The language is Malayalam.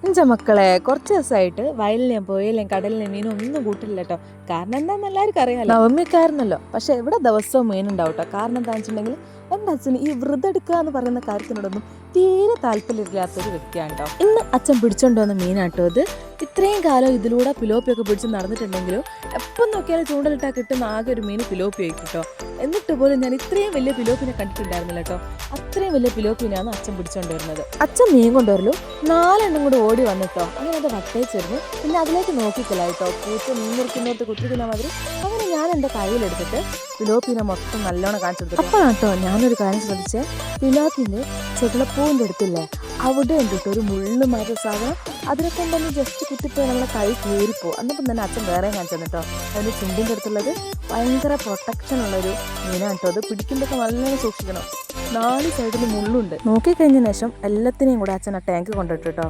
എന്റെ മക്കളെ കുറച്ച് ദിവസമായിട്ട് വയലിലെയും പുഴയിലെയും കടലിലെയും മീനും ഒന്നും കൂട്ടില്ല കേട്ടോ. കാരണം എന്താണെന്ന് എല്ലാവർക്കും അറിയാലോ, നവമിക്കായിരുന്നല്ലോ. പക്ഷെ എവിടെ ദിവസവും മീനുണ്ടാവും കേട്ടോ. കാരണം എന്താണെന്ന് വെച്ചിട്ടുണ്ടെങ്കിൽ എൻ്റെ അച്ഛന് ഈ വ്രതം എടുക്കുക എന്ന് പറയുന്ന കാര്യത്തിനോടൊന്നും തീരെ താല്പര്യമില്ലാത്തൊരു വ്യക്തിയാണ് കേട്ടോ. ഇന്ന് അച്ഛൻ പിടിച്ചോണ്ട് വന്ന മീനാട്ടോ ഇത്. ഇത്രയും കാലം ഇതിലൂടെ പിലോപ്പിയൊക്കെ പിടിച്ച് നടന്നിട്ടുണ്ടെങ്കിലും എപ്പം നോക്കിയാലും ചൂണ്ടലിട്ടാൽ കിട്ടുന്ന ആകെ ഒരു മീൻ പിലോപ്പി ആയിരിക്കും കേട്ടോ. എന്നിട്ട് പോലും ഞാൻ ഇത്രയും വലിയ പിലോപ്പിനെ കണ്ടിട്ടുണ്ടായിരുന്നില്ല കേട്ടോ. അത്രയും വലിയ പിലോപ്പിനെയാണ് അച്ഛൻ പിടിച്ചോണ്ട് വരുന്നത്. അച്ഛൻ മീൻ കൊണ്ടുവരലു 4 എണ്ണം കൂടെ ഓടി വന്നിട്ടോ. അങ്ങനെ അത് വട്ടേച്ചിരുന്നു. പിന്നെ അതിലേക്ക് നോക്കിക്കലായിട്ടോ. പൂച്ച മീൻ മുറിക്കുന്നോട്ട് കുത്തിക്കുന്ന മാതിരി. അങ്ങനെ ഞാൻ എൻ്റെ കയ്യിലെടുത്തിട്ട് പിലോപ്പിനെ മൊത്തം നല്ലോണം കാണിച്ചു കൊടുത്തു. അപ്പോഴാട്ടോ ഞാനൊരു കാര്യം ശ്രദ്ധിച്ചേ, പിലോപ്പിൻ്റെ ചെകിളപ്പൂവിൻ്റെ അടുത്തില്ലേ, അവിടെ ഉണ്ടിട്ട് ഒരു മുള്ളു മാറിയ സാധനം. അതിനെ കൊണ്ടൊന്ന് ജസ്റ്റ് കുത്തിപ്പോയി നമ്മളെ കൈ കീറിപ്പോവും. എന്നിട്ടും തന്നെ അച്ഛൻ വേറെ കാണിച്ചു തന്നിട്ടോ. അതിൻ്റെ ചുണ്ടിൻ്റെ അടുത്തുള്ളത് ഭയങ്കര പ്രൊട്ടക്ഷൻ ഉള്ളൊരു മീനാണ് കേട്ടോ. അത് പിടിക്കുമ്പോഴൊക്കെ നല്ലോണം സൂക്ഷിക്കണം. 4 സൈഡിൽ മുള്ളുണ്ട്. നോക്കിക്കഴിഞ്ഞ ശേഷം എല്ലാത്തിനെയും കൂടെ അച്ഛൻ ആ ടാങ്ക് കൊണ്ടിട്ട് കേട്ടോ.